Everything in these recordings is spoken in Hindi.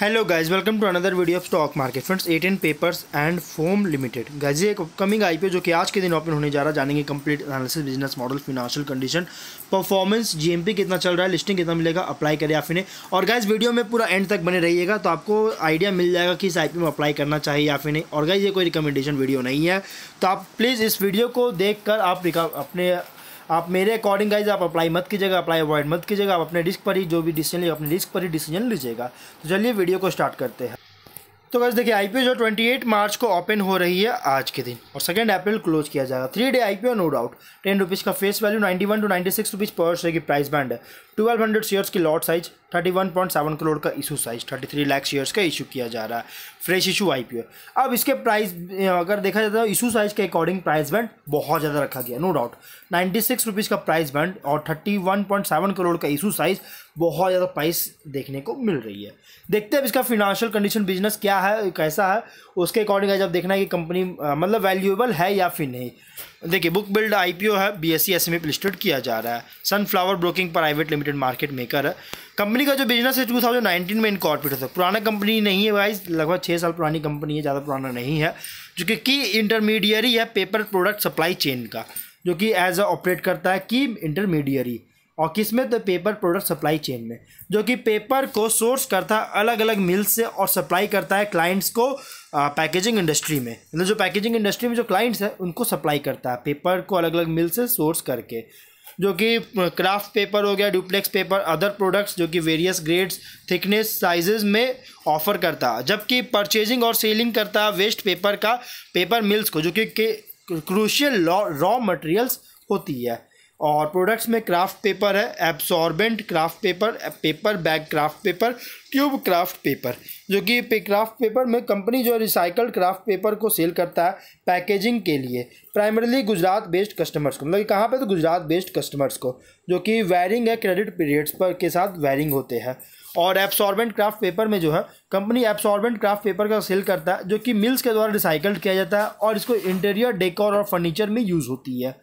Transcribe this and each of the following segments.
Hello guys, welcome to another video of stock market friends. Asian papers and foam limited guys, ये एक अपकमिंग आईपीओ जो कि आज के दिन ओपन होने जा रहा है। जानेंगे complete analysis, business model, financial condition, performance, GMP कितना चल रहा है, लिस्टिंग कितना मिलेगा, अप्लाई करें या फिर नहीं। और गाइस वीडियो में पूरा एंड तक बने रहिएगा तो आपको आइडिया मिल जाएगा कि इस आईपीओ में अप्लाई करना चाहिए या फिर नहीं। और गाइस ये कोई रिकमेंडेशन वीडियो नहीं है, तो आप प्लीज़ इस वीडियो को देख कर आप मेरे अकॉर्डिंग गाइज आप अप्लाई मत कीजिएगा, अप्लाई अवॉइड मत कीजिएगा। आप अपने रिस्क पर ही जो भी डिसीजन अपने रिस्क पर ही डिसीजन लीजिएगा। तो चलिए वीडियो को स्टार्ट करते हैं। तो गाइस देखिए, आईपीओ जो 28 मार्च को ओपन हो रही है आज के दिन और 2 अप्रैल क्लोज किया जाएगा। 3 day IPO no doubt. 10 rupees का फेस वैल्यू, 91 to 96 रुपीज़ पर शेयर की प्राइस बैंड है। 1200 शेयर्स की लॉट साइज, 31.7 करोड़ का इशू साइज, 33 लाख शेयर्स का इशू किया जा रहा है। Fresh issue IPO. अब इसके प्राइस अगर देखा जाता है इशू साइज के अकॉर्डिंग प्राइस बैंड बहुत ज़्यादा रखा गया, नो डाउट। 96 रुपीज़ का प्राइस बैंड और 31.7 करोड़ का इशू साइज, बहुत ज़्यादा प्राइस देखने को मिल रही है। देखते हैं इसका फिनेंशियल कंडीशन, बिजनेस क्या है, कैसा है, उसके अकॉर्डिंग जब देखना है कि कंपनी मतलब वैल्यूएबल है या फिर नहीं। देखिए, बुक बिल्ड आईपीओ है, बीएसई एसएमई पे लिस्टेड किया जा रहा है। Sunflower broking private limited market maker है। कंपनी का जो बिजनेस है 2019 में इनकॉर्पोरेट है। पुराना कंपनी नहीं है गाइस, लगभग 6 साल पुरानी कंपनी है, ज़्यादा पुराना नहीं है। जो कि की इंटरमीडियरी है पेपर प्रोडक्ट सप्लाई चेन का, जो कि एज अ ऑपरेट करता है की इंटरमीडियरी। और किस में, तो पेपर प्रोडक्ट सप्लाई चेन में, जो कि पेपर को सोर्स करता है अलग अलग मिल्स से और सप्लाई करता है क्लाइंट्स को पैकेजिंग इंडस्ट्री में। मतलब जो पैकेजिंग इंडस्ट्री में जो क्लाइंट्स है उनको सप्लाई करता है पेपर को अलग अलग मिल से सोर्स करके, जो कि क्राफ्ट पेपर हो गया, डुप्लेक्स पेपर, अदर प्रोडक्ट्स जो कि वेरियस ग्रेड्स, थिकनेस, साइजेस में ऑफर करता है। जबकि परचेजिंग और सेलिंग करता है वेस्ट पेपर का पेपर मिल्स को, जो कि क्रूशियल रॉ मटेरियल्स होती है। और प्रोडक्ट्स में क्राफ्ट पेपर है, absorbent craft paper, paper bag craft paper, tube craft paper. जो कि क्राफ्ट पेपर में कंपनी जो रिसाइकल्ड क्राफ्ट पेपर को सेल करता है पैकेजिंग के लिए, प्राइमरीली गुजरात बेस्ड कस्टमर्स को। मतलब कहाँ पे, तो गुजरात बेस्ड कस्टमर्स को, जो कि वेरिंग है क्रेडिट पीरियड्स पर के साथ वेरिंग होते हैं। और एब्सॉर्बेंट क्राफ्ट पेपर में जो है कंपनी एब्सॉर्बेंट क्राफ्ट पेपर का सेल करता है, जो कि मिल्स के द्वारा रिसाइकल्ड किया जाता है और इसको इंटीरियर डेकोर और फर्नीचर में यूज़ होती है।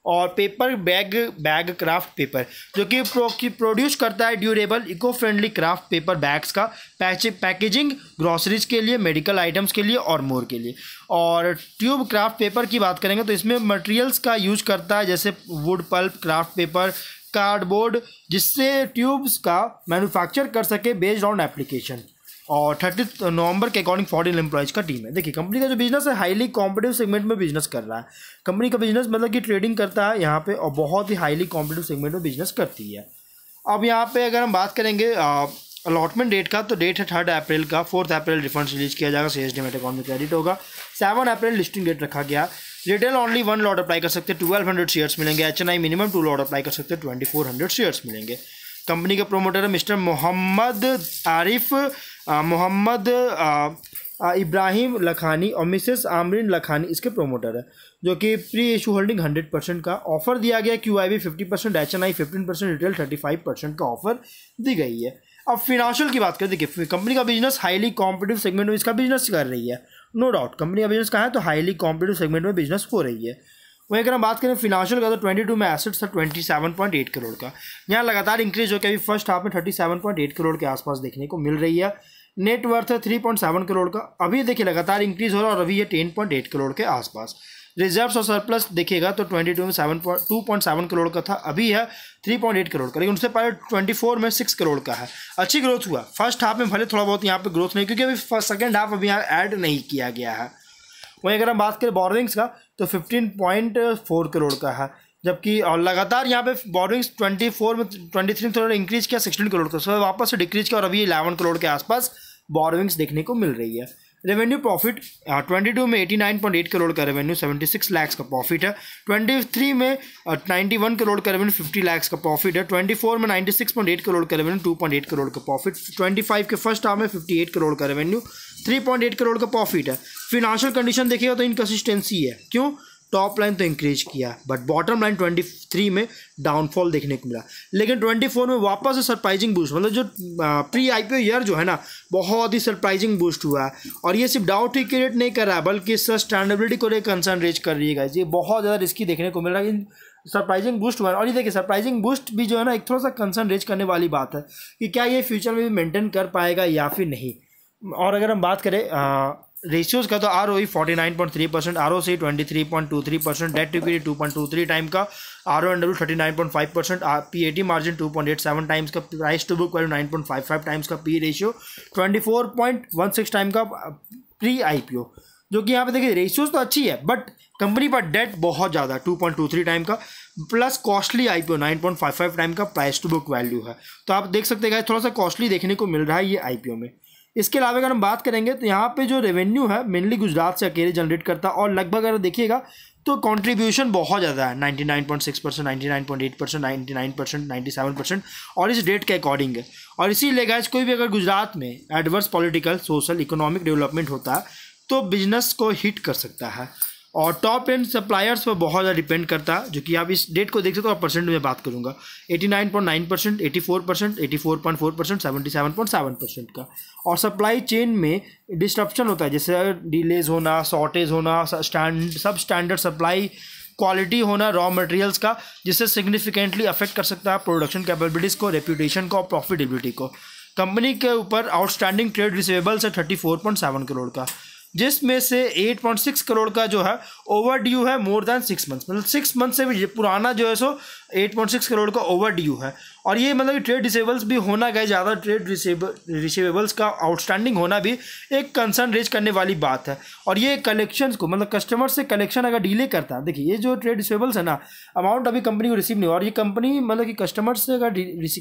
और पेपर बैग क्राफ्ट पेपर, जो कि प्रोड्यूस करता है durable eco friendly kraft paper bags का पैकेजिंग ग्रॉसरीज के लिए, मेडिकल आइटम्स के लिए और मोर के लिए। और ट्यूब क्राफ्ट पेपर की बात करेंगे तो इसमें मटेरियल्स का यूज करता है, जैसे wood pulp, craft paper, cardboard, जिससे ट्यूब्स का मैन्युफैक्चर कर सके बेस्ड ऑन एप्लीकेशन। और 30 नवंबर के अकॉर्डिंग फॉरेन एम्प्लॉयज़ का टीम है। देखिए, कंपनी का जो बिजनेस है हाईली कॉम्पिटिटिव सेगमेंट में बिजनेस कर रहा है। कंपनी का बिजनेस मतलब कि ट्रेडिंग करता है यहाँ पे और बहुत ही हाईली कॉम्पिटिटिव सेगमेंट में बिजनेस करती है। अब यहाँ पे अगर हम बात करेंगे अलॉटमेंट डेट का, तो डेट है 3 अप्रैल का। 4 अप्रैल रिफंड रिलीज किया जाएगा, सीएसडी में अकाउंट में क्रेडिट होगा। 7 अप्रैल लिस्टिंग डेट रखा गया। रिटेल ओनली 1 लॉट अप्लाई कर सकते हैं, 1200 शेयर्स मिलेंगे। एचएनआई मिनिमम 2 लॉट अप्लाई कर सकते हैं, 2400 शेयर्स मिलेंगे। कंपनी का प्रोमोटर है मिस्टर मोहम्मद आरिफ, मोहम्मद इब्राहिम लखानी और मिसेस आमरीन लखानी इसके प्रोमोटर है। जो कि प्री इशू होल्डिंग 100% का ऑफर दिया गया। क्यूआईबी 50%, एचएनआई 15%, रिटेल 35% का ऑफर दी गई है। अब फिनेंशियल की बात करें, देखिए कंपनी का बिजनेस हाईली कॉम्पिटिटिव सेगमेंट में इसका बिजनेस कर रही है, नो डाउट। कंपनी का बिजनेस कहाँ है, तो हाईली कॉम्पिटिटिव सेगमेंट में बिजनेस हो रही है। वहीं अगर हम बात करें फिनेंशियल का, तो 22 में एसेट्स था 27.8 करोड़ का। यहाँ लगातार इंक्रीज होकर अभी फर्स्ट हाफ में 37.8 करोड़ के आसपास देखने को मिल रही है। नेट वर्थ है 3.7 करोड़ का। अभी देखिए लगातार इंक्रीज हो रहा है और अभी ये 10.8 करोड़ के आसपास। रिजर्व्स और सरप्लस देखिएगा तो 22 में 2.7 करोड़ का था, अभी है 3.8 करोड़ का। लेकिन उससे पहले 24 में 6 करोड़ का है। अच्छी ग्रोथ हुआ। फर्स्ट हाफ में भले थोड़ा बहुत यहाँ पे ग्रोथ नहीं, क्योंकि अभी सेकेंड हाफ अभी यहाँ ऐड नहीं किया गया है। वहीं अगर हम बात करें बोरोइंग्स का, तो 15.4 करोड़ का है। जबकि और लगातार यहाँ पे बोरोइंग्स 24 में 23 में थोड़ा इंक्रीज किया 16 करोड़ का, सो वापस से डिक्रीज किया और अभी 11 करोड़ के आसपास बोरोइंग्स देखने को मिल रही है। रेवेन्यू प्रॉफिट 22 में 89.8 करोड़ का रेवेन्यू, 76 लाख का प्रॉफिट है। 23 में 91 करोड़ का रेवेन्यू, 50 लाख का प्रॉफिट है। 24 में 96.8 करोड़ का रेवेन्यू, 2.8 करोड़ का प्रॉफिट। 25 के फर्स्ट हाफ में 58 करोड़ का रेवेन्यू, 3.8 करोड़ का प्रॉफिट है। फिनेंशियल कंडीशन देखिएगा तो इनकंसिस्टेंसी है। क्यों? टॉप लाइन तो इंक्रीज किया बट बॉटम लाइन 23 में डाउनफॉल देखने को मिला। लेकिन 24 में वापस से सरप्राइजिंग बूस्ट, मतलब जो प्री आईपीओ ईयर जो है ना, बहुत ही सरप्राइजिंग बूस्ट हुआ है। और ये सिर्फ डाउट ही क्रिएट नहीं कर रहा है बल्कि सस्टेनेबिलिटी को लेकर कंसर्न रेज कर रही है। ये बहुत ज़्यादा रिस्की देखने को मिल रहा है। सरप्राइजिंग बूस्ट हुआ है। और ये देखिए सरप्राइजिंग बूस्ट भी जो है ना एक थोड़ा सा कंसर्न रेज करने वाली बात है कि क्या ये फ्यूचर में भी मेंटेन कर पाएगा या फिर नहीं। और अगर हम बात करें रेशियोज़ का तो ROE 49.3%, ROC 23.23%, debt to equity 2.23 time का, RONW 39.5%, PAT मार्जिन 2.87 टाइम्स का, price to book value 9.55 times का, पी रेशियो 24.16 टाइम का प्री IPO। जो कि यहाँ पे देखिए रेशियोज तो अच्छी है बट कंपनी पर डेट बहुत ज़्यादा 2.23 टाइम का, प्लस कॉस्टली IPO 9.55 टाइम का प्राइस टू बुक वैल्यू है। तो आप देख सकते हैं थोड़ा सा कॉस्टली देखने को मिल रहा है ये IPO में। इसके अलावा अगर हम बात करेंगे तो यहाँ पे जो रेवेन्यू है मेनली गुजरात से अकेले जनरेट करता है, और लगभग अगर देखिएगा तो कंट्रीब्यूशन बहुत ज़्यादा है 99.6%, 99.8%, 99%, 97%, और इस डेट के अकॉर्डिंग है। और इसीलिए गाइस कोई भी अगर गुजरात में adverse political, social, economic development होता है तो बिजनेस को हिट कर सकता है। और टॉप एंड सप्लायर्स पर बहुत ज़्यादा डिपेंड करता है, जो कि आप इस डेट को देख सकते हो। परसेंट में बात करूंगा 89.9%, 84%, 84.4%, 77.7% का। और सप्लाई चेन में डिस्ट्रप्शन होता है, जैसे डिलेज होना, शॉर्टेज होना, सब स्टैंडर्ड सप्लाई क्वालिटी होना रॉ मटेरियल्स का, जिससे सिग्निफिकेंटली अफेक्ट कर सकता है प्रोडक्शन कैपेबिलिटीज़ को, रेप्यूटेशन को और प्रॉफिटेबिलिटी को। कंपनी के ऊपर आउटस्टैंडिंग ट्रेड रिसीवेबल्स है 34.7 करोड़ का, जिसमें से 8.6 करोड़ का जो है ओवर ड्यू है मोर देन 6 मंथ्स, मतलब 6 मंथ से भी पुराना जो है सो 8.6 करोड़ का ओवर ड्यू है। और ये मतलब ट्रेड रिसीवेबल्स भी होना गए ज़्यादा ट्रेड रिसीवेबल्स का आउटस्टैंडिंग होना भी एक कंसर्न रेज करने वाली बात है। और ये कलेक्शंस को मतलब कस्टमर से कलेक्शन अगर डिले करता है, देखिए ये जो ट्रेड रिसीवेबल्स है ना, अमाउंट अभी कंपनी को रिसीव नहीं हुआ, और ये कंपनी मतलब कि कस्टमर से अगर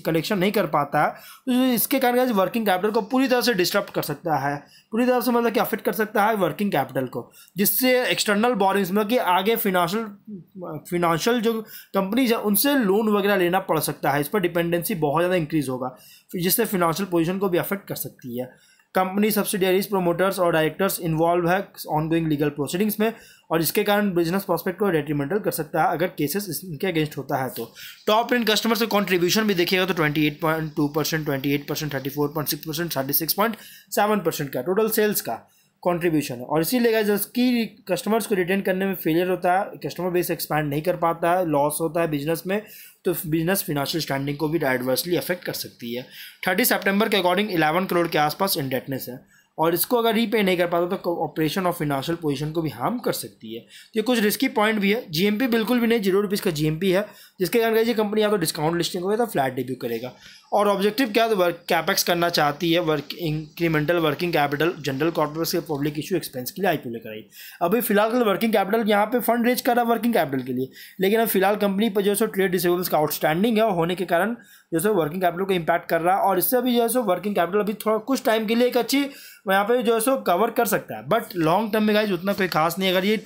कलेक्शन नहीं कर पाता है तो इसके कारण वर्किंग कैपिटल को पूरी तरह से डिस्टर्ब कर सकता है, पूरी तरह से मतलब कि अफेक्ट कर सकता है वर्किंग कैपिटल को, जिससे एक्सटर्नल बोरिंग्स मतलब कि आगे फिनेंशियल जो कंपनीज है उनसे लोन वगैरह लेना पड़ सकता है। इस पर डिपेंडेंसी बहुत ज़्यादा इंक्रीज होगा, जिससे फिनेंशियल पोजीशन को भी अफेक्ट कर सकती है। कंपनी सब्सिडियरीज, प्रोमोटर्स और डायरेक्टर्स इन्वॉल्व है ऑनगोइंग लीगल प्रोसीडिंग्स में, और इसके कारण बिजनेस प्रॉस्पेक्ट को डेट्रीमेंटल कर सकता है अगर केसेस इनके अगेंस्ट होता है तो। टॉप 10 कस्टमर से कंट्रीब्यूशन भी देखिएगा तो 28.2%, 28%, 34.6%, 36.7% का टोटल सेल्स का कंट्रीब्यूशन है। और इसीलिए जिसकी कस्टमर्स को रिटेन करने में फेलियर होता है, कस्टमर बेस एक्सपैंड नहीं कर पाता है, लॉस होता है बिजनेस में, तो बिजनेस फिनेंशियल स्टैंडिंग को भी एडवर्सली अफेक्ट कर सकती है। 30 सितंबर के अकॉर्डिंग 11 करोड़ के आसपास इंडेटनेस है, और इसको अगर रीपे नहीं कर पाता तो ऑपरेशन और फिनेंशियल पोजीशन को भी हार्म कर सकती है। ये कुछ रिस्की पॉइंट भी है। जीएमपी बिल्कुल भी नहीं, ₹0 का जीएमपी है, जिसके कारण ये कंपनी या तो डिस्काउंट लिस्टिंग होगा तो फ्लैट डेब्यू करेगा। और ऑब्जेक्टिव क्या है, तो कैपेक्स करना चाहती है, incremental working capital general corporate के पब्लिक इशू एक्सपेंस के लिए IPO लेकर आई। अभी फिलहाल वर्किंग कैपिटल यहाँ पे फंड रेज कर रहा है वर्किंग कैपिटल के लिए, लेकिन अब फिलहाल कंपनी पर जो है ट्रेड रिसीवेबल्स का आउटस्टैंडिंग है होने के कारण जो है वर्किंग कैपिटल को इम्पैक्ट कर रहा है, और इससे अभी जो है वर्किंग कैपिटल अभी थोड़ा कुछ टाइम के लिए एक अच्छी यहाँ पे जो है सो कवर कर सकता है, बट लॉन्ग टर्म में गाइस उतना कोई खास नहीं। अगर ये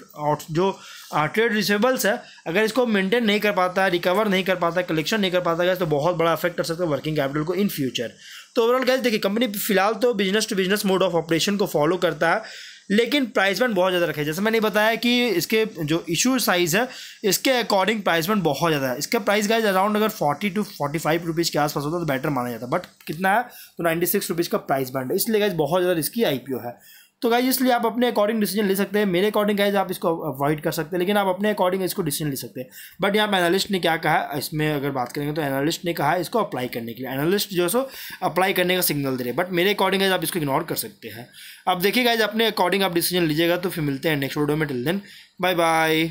जो ट्रेड रिसीवेबल्स है अगर इसको मेंटेन नहीं कर पाता है, रिकवर नहीं कर पाता है, कलेक्शन नहीं कर पाता है तो बहुत बड़ा अफेक्ट कर सकता है वर्किंग कैपिटल को इन फ्यूचर। तो ओवरऑल गाइस देखिए कंपनी फिलहाल तो business to business mode of operation को फॉलो करता है, लेकिन प्राइस बैंड बहुत ज़्यादा रखा है। जैसे मैंने बताया कि इसके जो इशू साइज़ है इसके अकॉर्डिंग प्राइस बैंड बहुत ज़्यादा है। इसका प्राइस गाइस अराउंड अगर 40 to 45 रुपीज़ के आसपास होता तो बेटर माना जाता, बट कितना है तो 96 रुपीज़ का प्राइस बैंड है, इसलिए गाइस बहुत ज़्यादा रिस्की IPO है। तो गाइस इसलिए आप अपने अकॉर्डिंग डिसीजन ले सकते हैं। मेरे अकॉर्डिंग गाइस आप इसको अवॉइड कर सकते हैं, लेकिन आप अपने अकॉर्डिंग इसको डिसीजन ले सकते हैं। बट यहाँ पे एनालिस्ट ने क्या कहा है, इसमें अगर बात करेंगे तो एनालिस्ट ने कहा है इसको अप्लाई करने के लिए, एनालिस्ट जो है सो अप्लाई करने का सिग्नल दे रहे हैं, बट मेरे अकॉर्डिंग आप इसको इग्नोर कर सकते हैं। अब देखिए गाइस अपने अकॉर्डिंग आप डिसीजन लीजिएगा। तो फिर मिलते हैं नेक्स्ट वीडियो में, टिल देन बाय बाय।